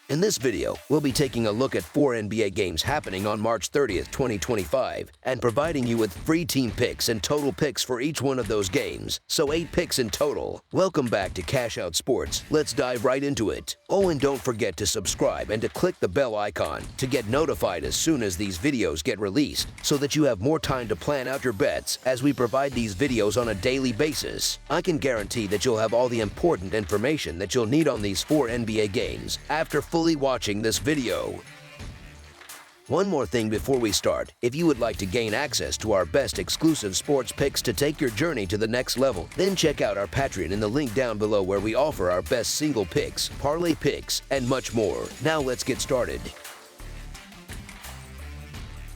In this video, we'll be taking a look at 4 NBA games happening on March 30th, 2025, and providing you with free team picks and total picks for each one of those games, so 8 picks in total. Welcome back to Cash Out Sports. Let's dive right into it. Oh, and don't forget to subscribe and to click the bell icon to get notified as soon as these videos get released, so that you have more time to plan out your bets as we provide these videos on a daily basis. I can guarantee that you'll have all the important information that you'll need on these 4 NBA games after fully watching this video. One more thing before we start. If you would like to gain access to our best exclusive sports picks to take your journey to the next level, then check out our Patreon in the link down below, where we offer our best single picks, parlay picks, and much more. Now let's get started.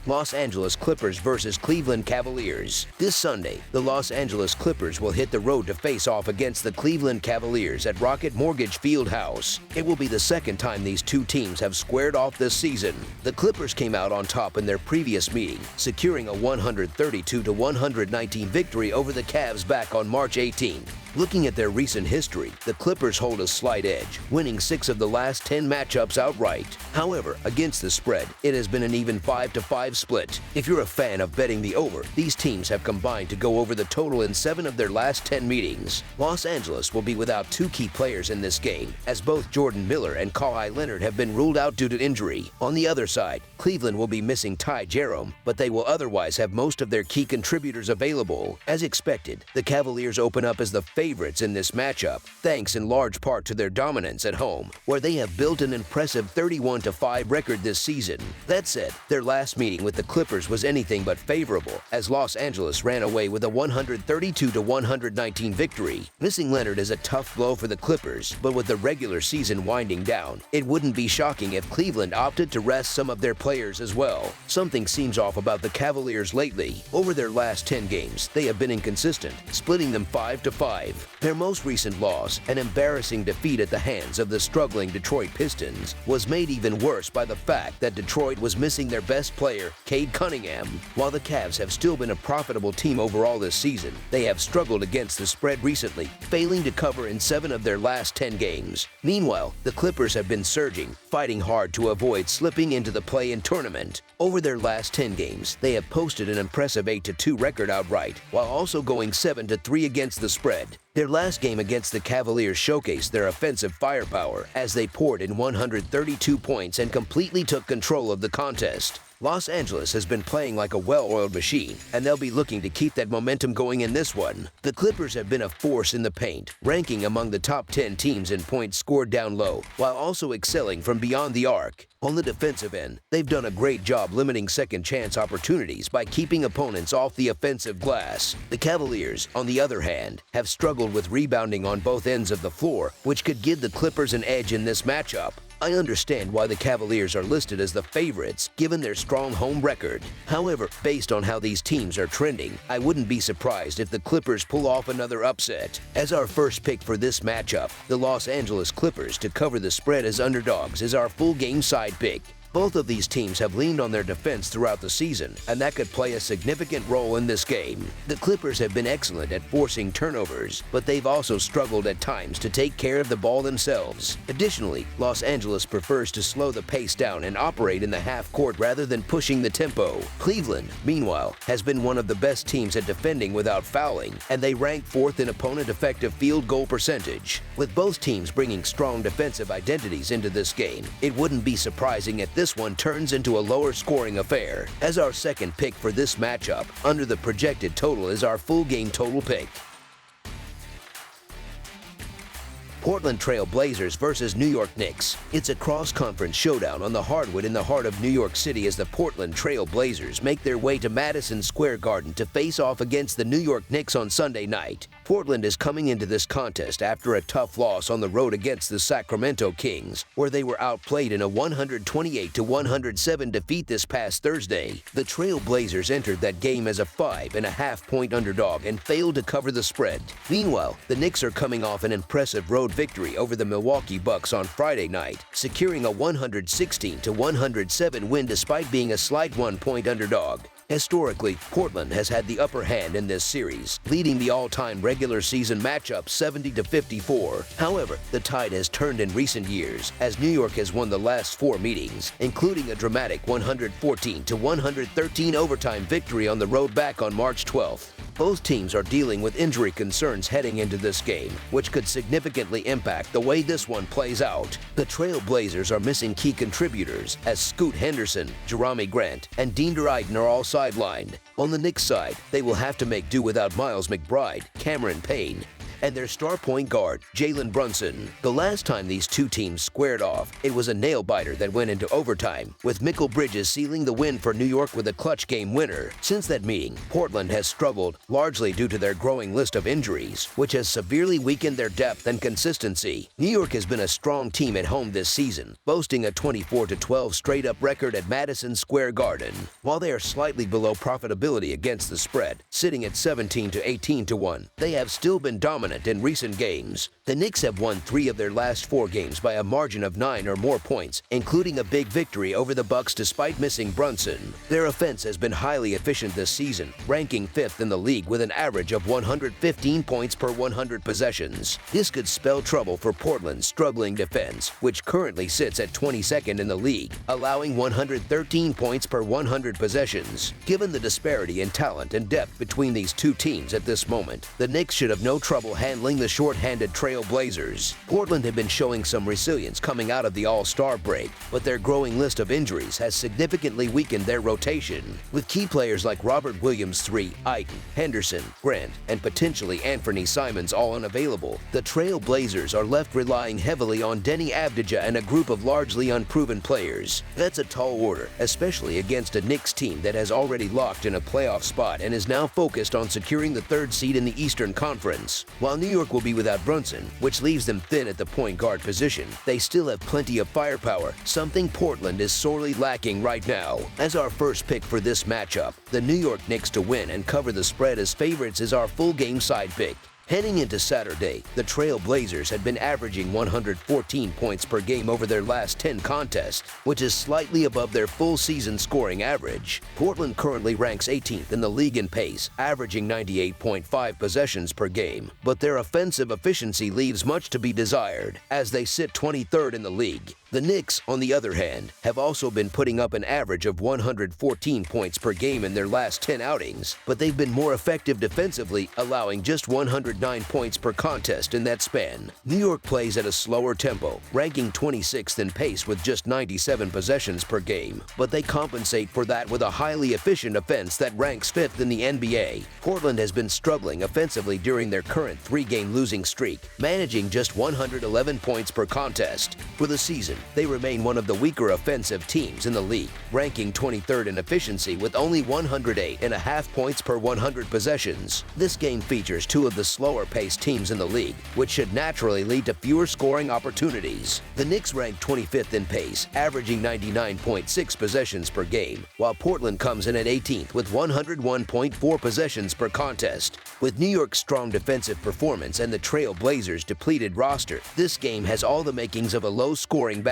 Los Angeles Clippers versus Cleveland Cavaliers. This Sunday, the Los Angeles Clippers will hit the road to face off against the Cleveland Cavaliers at Rocket Mortgage Fieldhouse. It will be the second time these two teams have squared off this season. The Clippers came out on top in their previous meeting, securing a 132-119 victory over the Cavs back on March 18. Looking at their recent history, the Clippers hold a slight edge, winning 6 of the last 10 matchups outright. However, against the spread, it has been an even 5-5 split. If you're a fan of betting the over, these teams have combined to go over the total in 7 of their last 10 meetings. Los Angeles will be without 2 key players in this game, as both Jordan Miller and Kawhi Leonard have been ruled out due to injury. On the other side, Cleveland will be missing Ty Jerome, but they will otherwise have most of their key contributors available. As expected, the Cavaliers open up as the favorites in this matchup, thanks in large part to their dominance at home, where they have built an impressive 31-5 record this season. That said, their last meeting with the Clippers was anything but favorable, as Los Angeles ran away with a 132-119 victory. Missing Leonard is a tough blow for the Clippers, but with the regular season winding down, it wouldn't be shocking if Cleveland opted to rest some of their players as well. Something seems off about the Cavaliers lately. Over their last 10 games, they have been inconsistent, splitting them 5-5. Their most recent loss, an embarrassing defeat at the hands of the struggling Detroit Pistons, was made even worse by the fact that Detroit was missing their best player, Cade Cunningham. While the Cavs have still been a profitable team overall this season, they have struggled against the spread recently, failing to cover in 7 of their last 10 games. Meanwhile, the Clippers have been surging, fighting hard to avoid slipping into the play-in tournament. Over their last 10 games, they have posted an impressive 8-2 record outright, while also going 7-3 against the spread. Their last game against the Cavaliers showcased their offensive firepower as they poured in 132 points and completely took control of the contest. Los Angeles has been playing like a well-oiled machine, and they'll be looking to keep that momentum going in this one. The Clippers have been a force in the paint, ranking among the top 10 teams in points scored down low, while also excelling from beyond the arc. On the defensive end, they've done a great job limiting second-chance opportunities by keeping opponents off the offensive glass. The Cavaliers, on the other hand, have struggled with rebounding on both ends of the floor, which could give the Clippers an edge in this matchup. I understand why the Cavaliers are listed as the favorites, given their strong home record. However, based on how these teams are trending, I wouldn't be surprised if the Clippers pull off another upset. As our first pick for this matchup, the Los Angeles Clippers to cover the spread as underdogs is our full game side pick. Both of these teams have leaned on their defense throughout the season, and that could play a significant role in this game. The Clippers have been excellent at forcing turnovers, but they've also struggled at times to take care of the ball themselves. Additionally, Los Angeles prefers to slow the pace down and operate in the half court rather than pushing the tempo. Cleveland, meanwhile, has been one of the best teams at defending without fouling, and they rank 4th in opponent effective field goal percentage. With both teams bringing strong defensive identities into this game, it wouldn't be surprising if this one turns into a lower scoring affair. As our second pick for this matchup, under the projected total is our full game total pick. Portland Trail Blazers versus New York Knicks. It's a cross-conference showdown on the hardwood in the heart of New York City as the Portland Trail Blazers make their way to Madison Square Garden to face off against the New York Knicks on Sunday night. Portland is coming into this contest after a tough loss on the road against the Sacramento Kings, where they were outplayed in a 128-107 defeat this past Thursday. The Trail Blazers entered that game as a 5.5-point underdog and failed to cover the spread. Meanwhile, the Knicks are coming off an impressive road victory over the Milwaukee Bucks on Friday night, securing a 116-107 win despite being a slight 1-point underdog. Historically, Portland has had the upper hand in this series, leading the all-time regular season matchup 70-54. However, the tide has turned in recent years as New York has won the last 4 meetings, including a dramatic 114-113 overtime victory on the road back on March 12th. Both teams are dealing with injury concerns heading into this game, which could significantly impact the way this one plays out. The Trail Blazers are missing key contributors as Scoot Henderson, Jerami Grant, and Dean Ayton are all sidelined. On the Knicks side, they will have to make do without Miles McBride, Cameron Payne, and their star point guard, Jalen Brunson. The last time these two teams squared off, it was a nail-biter that went into overtime, with Mikal Bridges sealing the win for New York with a clutch game winner. Since that meeting, Portland has struggled, largely due to their growing list of injuries, which has severely weakened their depth and consistency. New York has been a strong team at home this season, boasting a 24-12 straight-up record at Madison Square Garden. While they are slightly below profitability against the spread, sitting at 17-18-1, they have still been dominant in recent games. The Knicks have won 3 of their last 4 games by a margin of 9 or more points, including a big victory over the Bucks despite missing Brunson. Their offense has been highly efficient this season, ranking 5th in the league with an average of 115 points per 100 possessions. This could spell trouble for Portland's struggling defense, which currently sits at 22nd in the league, allowing 113 points per 100 possessions. Given the disparity in talent and depth between these two teams at this moment, the Knicks should have no trouble handling the short-handed Trail Blazers. Portland have been showing some resilience coming out of the All-Star break, but their growing list of injuries has significantly weakened their rotation. With key players like Robert Williams III, Ayton, Henderson, Grant, and potentially Anthony Simons all unavailable, the Trail Blazers are left relying heavily on Denny Avdija and a group of largely unproven players. That's a tall order, especially against a Knicks team that has already locked in a playoff spot and is now focused on securing the 3rd seed in the Eastern Conference. While New York will be without Brunson, which leaves them thin at the point guard position, they still have plenty of firepower, something Portland is sorely lacking right now. As our first pick for this matchup, the New York Knicks to win and cover the spread as favorites is our full game side pick. Heading into Saturday, the Trail Blazers had been averaging 114 points per game over their last 10 contests, which is slightly above their full season scoring average. Portland currently ranks 18th in the league in pace, averaging 98.5 possessions per game, but their offensive efficiency leaves much to be desired, as they sit 23rd in the league. The Knicks, on the other hand, have also been putting up an average of 114 points per game in their last 10 outings, but they've been more effective defensively, allowing just 109 points per contest in that span. New York plays at a slower tempo, ranking 26th in pace with just 97 possessions per game, but they compensate for that with a highly efficient offense that ranks 5th in the NBA. Portland has been struggling offensively during their current 3-game losing streak, managing just 111 points per contest. For the season, they remain one of the weaker offensive teams in the league, ranking 23rd in efficiency with only 108.5 points per 100 possessions. This game features 2 of the slower-paced teams in the league, which should naturally lead to fewer scoring opportunities. The Knicks rank 25th in pace, averaging 99.6 possessions per game, while Portland comes in at 18th with 101.4 possessions per contest. With New York's strong defensive performance and the Trail Blazers' depleted roster, this game has all the makings of a low-scoring battle.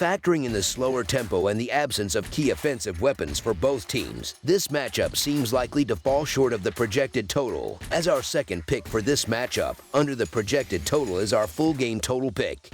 Factoring in the slower tempo and the absence of key offensive weapons for both teams, this matchup seems likely to fall short of the projected total. As our second pick for this matchup, under the projected total is our full game total pick.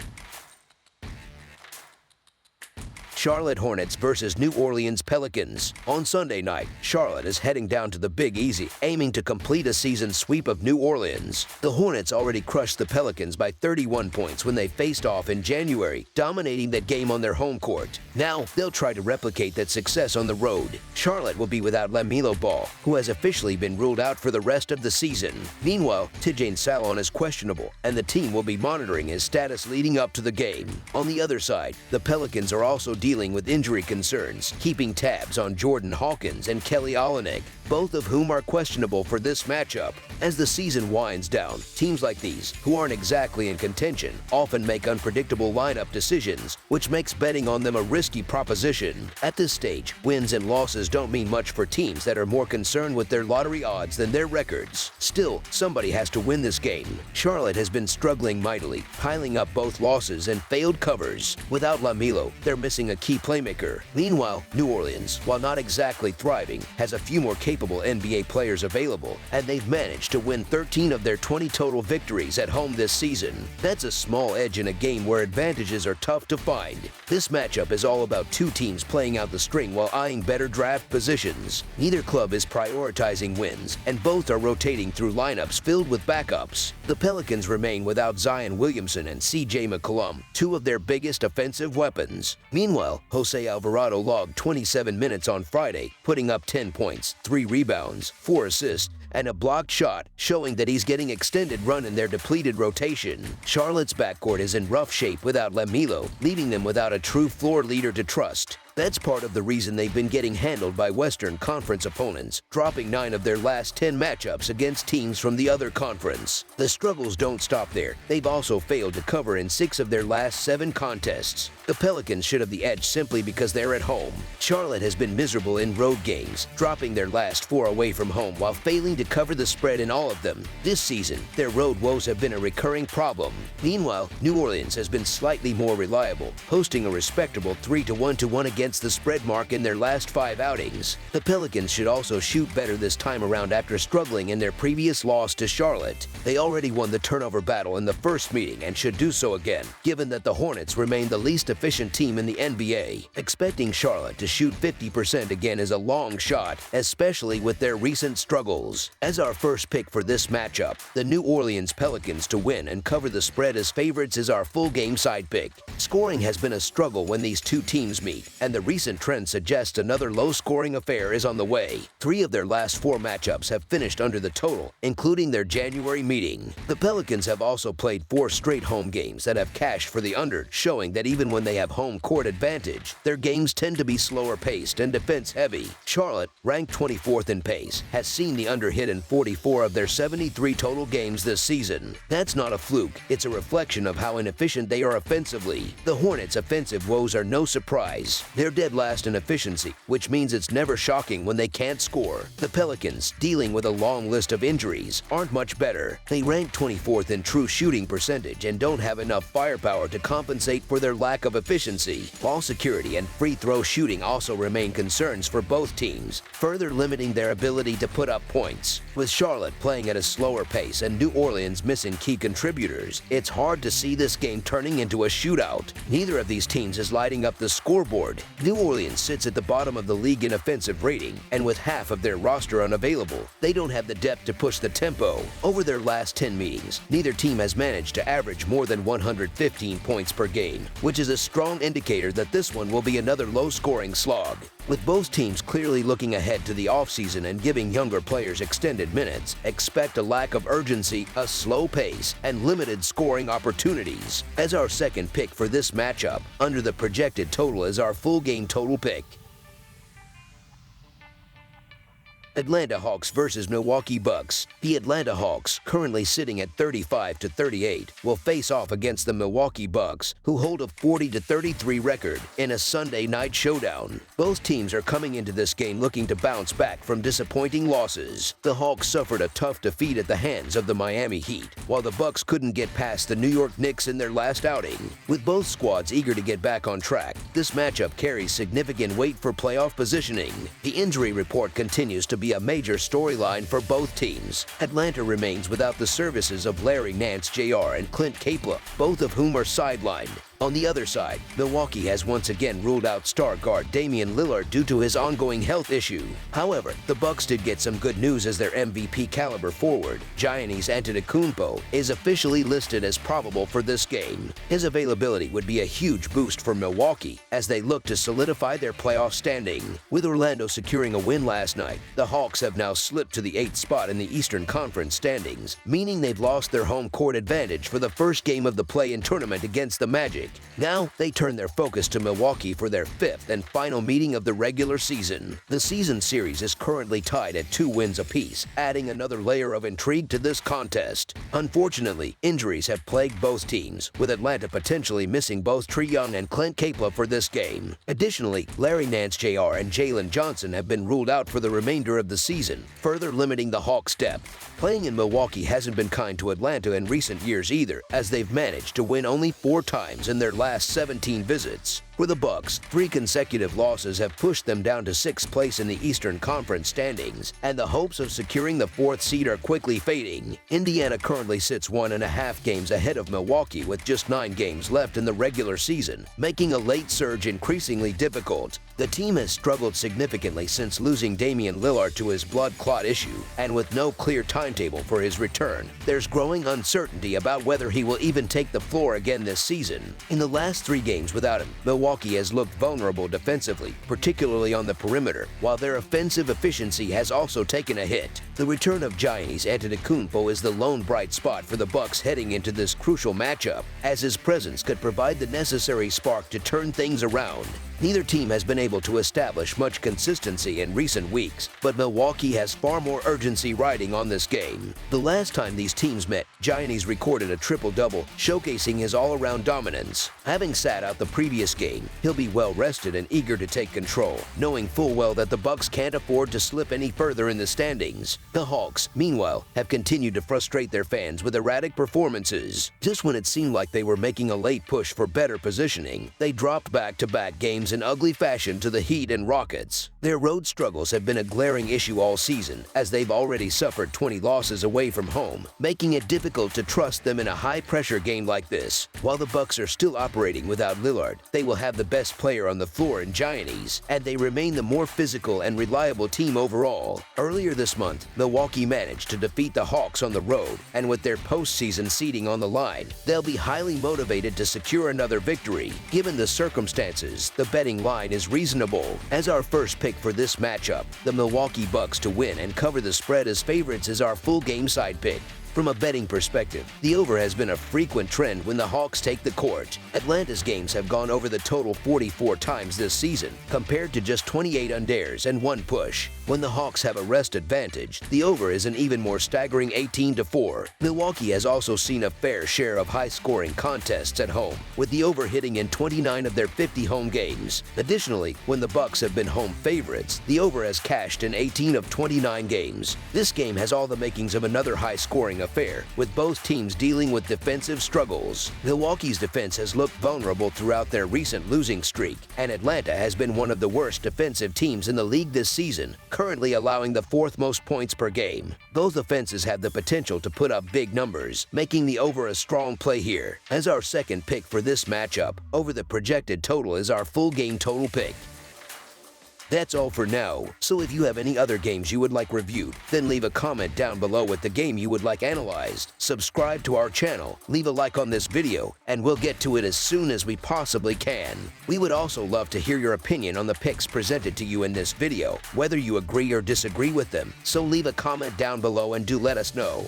Charlotte Hornets versus New Orleans Pelicans. On Sunday night, Charlotte is heading down to the Big Easy, aiming to complete a season sweep of New Orleans. The Hornets already crushed the Pelicans by 31 points when they faced off in January, dominating that game on their home court. Now, they'll try to replicate that success on the road. Charlotte will be without LaMelo Ball, who has officially been ruled out for the rest of the season. Meanwhile, Tidjane Salon is questionable, and the team will be monitoring his status leading up to the game. On the other side, the Pelicans are also dealing with injury concerns, keeping tabs on Jordan Hawkins and Kelly Olynyk, both of whom are questionable for this matchup. As the season winds down, teams like these, who aren't exactly in contention, often make unpredictable lineup decisions, which makes betting on them a risky proposition. At this stage, wins and losses don't mean much for teams that are more concerned with their lottery odds than their records. Still, somebody has to win this game. Charlotte has been struggling mightily, piling up both losses and failed covers. Without LaMelo, they're missing a key playmaker. Meanwhile, New Orleans, while not exactly thriving, has a few more capable NBA players available, and they've managed to win 13 of their 20 total victories at home this season. That's a small edge in a game where advantages are tough to find. This matchup is all about two teams playing out the string while eyeing better draft positions. Neither club is prioritizing wins, and both are rotating through lineups filled with backups. The Pelicans remain without Zion Williamson and C.J. McCollum, two of their biggest offensive weapons. Meanwhile, Jose Alvarado logged 27 minutes on Friday, putting up 10 points, 3 rebounds, 4 assists, and a blocked shot, showing that he's getting extended run in their depleted rotation. Charlotte's backcourt is in rough shape without Lamelo, leaving them without a true floor leader to trust. That's part of the reason they've been getting handled by Western Conference opponents, dropping 9 of their last 10 matchups against teams from the other conference. The struggles don't stop there. They've also failed to cover in 6 of their last 7 contests. The Pelicans should have the edge simply because they're at home. Charlotte has been miserable in road games, dropping their last 4 away from home while failing to cover the spread in all of them. This season, their road woes have been a recurring problem. Meanwhile, New Orleans has been slightly more reliable, posting a respectable 3-1 against the spread mark in their last 5 outings. The Pelicans should also shoot better this time around after struggling in their previous loss to Charlotte. They already won the turnover battle in the first meeting and should do so again, given that the Hornets remain the least efficient team in the NBA. Expecting Charlotte to shoot 50% again is a long shot, especially with their recent struggles. As our first pick for this matchup, the New Orleans Pelicans to win and cover the spread as favorites is our full game side pick. Scoring has been a struggle when these two teams meet, and the recent trend suggests another low-scoring affair is on the way. 3 of their last 4 matchups have finished under the total, including their January meeting. The Pelicans have also played 4 straight home games that have cashed for the under, showing that even when they have home court advantage, their games tend to be slower paced and defense-heavy. Charlotte, ranked 24th in pace, has seen the under hit in 44 of their 73 total games this season. That's not a fluke, it's a reflection of how inefficient they are offensively. The Hornets' offensive woes are no surprise. They're dead last in efficiency, which means it's never shocking when they can't score. The Pelicans, dealing with a long list of injuries, aren't much better. They rank 24th in true shooting percentage and don't have enough firepower to compensate for their lack of efficiency. Ball security and free throw shooting also remain concerns for both teams, further limiting their ability to put up points. With Charlotte playing at a slower pace and New Orleans missing key contributors, it's hard to see this game turning into a shootout. Neither of these teams is lighting up the scoreboard. New Orleans sits at the bottom of the league in offensive rating, and with half of their roster unavailable, they don't have the depth to push the tempo. Over their last 10 meetings, neither team has managed to average more than 115 points per game, which is a strong indicator that this one will be another low-scoring slog. With both teams clearly looking ahead to the offseason and giving younger players extended minutes, expect a lack of urgency, a slow pace, and limited scoring opportunities. As our second pick for this matchup, under the projected total is our full game total pick. Atlanta Hawks versus Milwaukee Bucks. The Atlanta Hawks, currently sitting at 35-38, will face off against the Milwaukee Bucks, who hold a 40-33 record in a Sunday night showdown. Both teams are coming into this game looking to bounce back from disappointing losses. The Hawks suffered a tough defeat at the hands of the Miami Heat, while the Bucks couldn't get past the New York Knicks in their last outing. With both squads eager to get back on track, this matchup carries significant weight for playoff positioning. The injury report continues to be a major storyline for both teams. Atlanta remains without the services of Larry Nance Jr. and Clint Capela, both of whom are sidelined. On the other side, Milwaukee has once again ruled out star guard Damian Lillard due to his ongoing health issue. However, the Bucks did get some good news as their MVP caliber forward, Giannis Antetokounmpo, is officially listed as probable for this game. His availability would be a huge boost for Milwaukee as they look to solidify their playoff standing. With Orlando securing a win last night, the Hawks have now slipped to the 8th spot in the Eastern Conference standings, meaning they've lost their home court advantage for the first game of the play-in tournament against the Magic. Now, they turn their focus to Milwaukee for their 5th and final meeting of the regular season. The season series is currently tied at 2 wins apiece, adding another layer of intrigue to this contest. Unfortunately, injuries have plagued both teams, with Atlanta potentially missing both Trae Young and Clint Capela for this game. Additionally, Larry Nance Jr. and Jalen Johnson have been ruled out for the remainder of the season, further limiting the Hawks' depth. Playing in Milwaukee hasn't been kind to Atlanta in recent years either, as they've managed to win only 4 times in their last 17 visits. For the Bucks, 3 consecutive losses have pushed them down to 6th place in the Eastern Conference standings, and the hopes of securing the 4th seed are quickly fading. Indiana currently sits 1.5 games ahead of Milwaukee with just 9 games left in the regular season, making a late surge increasingly difficult. The team has struggled significantly since losing Damian Lillard to his blood clot issue, and with no clear timetable for his return, there's growing uncertainty about whether he will even take the floor again this season. In the last 3 games without him, Milwaukee has looked vulnerable defensively, particularly on the perimeter, while their offensive efficiency has also taken a hit. The return of Giannis Antetokounmpo is the lone bright spot for the Bucks heading into this crucial matchup, as his presence could provide the necessary spark to turn things around. Neither team has been able to establish much consistency in recent weeks, but Milwaukee has far more urgency riding on this game. The last time these teams met, Giannis recorded a triple-double, showcasing his all-around dominance. Having sat out the previous game, he'll be well-rested and eager to take control, knowing full well that the Bucks can't afford to slip any further in the standings. The Hawks, meanwhile, have continued to frustrate their fans with erratic performances. Just when it seemed like they were making a late push for better positioning, they dropped back-to-back games in ugly fashion to the Heat and Rockets. Their road struggles have been a glaring issue all season, as they've already suffered 20 losses away from home, making it difficult to trust them in a high-pressure game like this. While the Bucks are still operating without Lillard, they will have the best player on the floor in Giannis, and they remain the more physical and reliable team overall. Earlier this month, Milwaukee managed to defeat the Hawks on the road, and with their postseason seeding on the line, they'll be highly motivated to secure another victory. Given the circumstances, the betting line is reasonable. As our first pick for this matchup, the Milwaukee Bucks to win and cover the spread as favorites is our full game side pick. From a betting perspective, the over has been a frequent trend when the Hawks take the court. Atlanta's games have gone over the total 44 times this season, compared to just 28 on dares and 1 push. When the Hawks have a rest advantage, the over is an even more staggering 18-4. Milwaukee has also seen a fair share of high-scoring contests at home, with the over hitting in 29 of their 50 home games. Additionally, when the Bucks have been home favorites, the over has cashed in 18 of 29 games. This game has all the makings of another high-scoring affair, with both teams dealing with defensive struggles. Milwaukee's defense has looked vulnerable throughout their recent losing streak, and Atlanta has been one of the worst defensive teams in the league this season, currently allowing the 4th most points per game. Both offenses have the potential to put up big numbers, making the over a strong play here. As our second pick for this matchup, over the projected total is our full game total pick. That's all for now, so if you have any other games you would like reviewed, then leave a comment down below with the game you would like analyzed. Subscribe to our channel, leave a like on this video, and we'll get to it as soon as we possibly can. We would also love to hear your opinion on the picks presented to you in this video, whether you agree or disagree with them, so leave a comment down below and do let us know.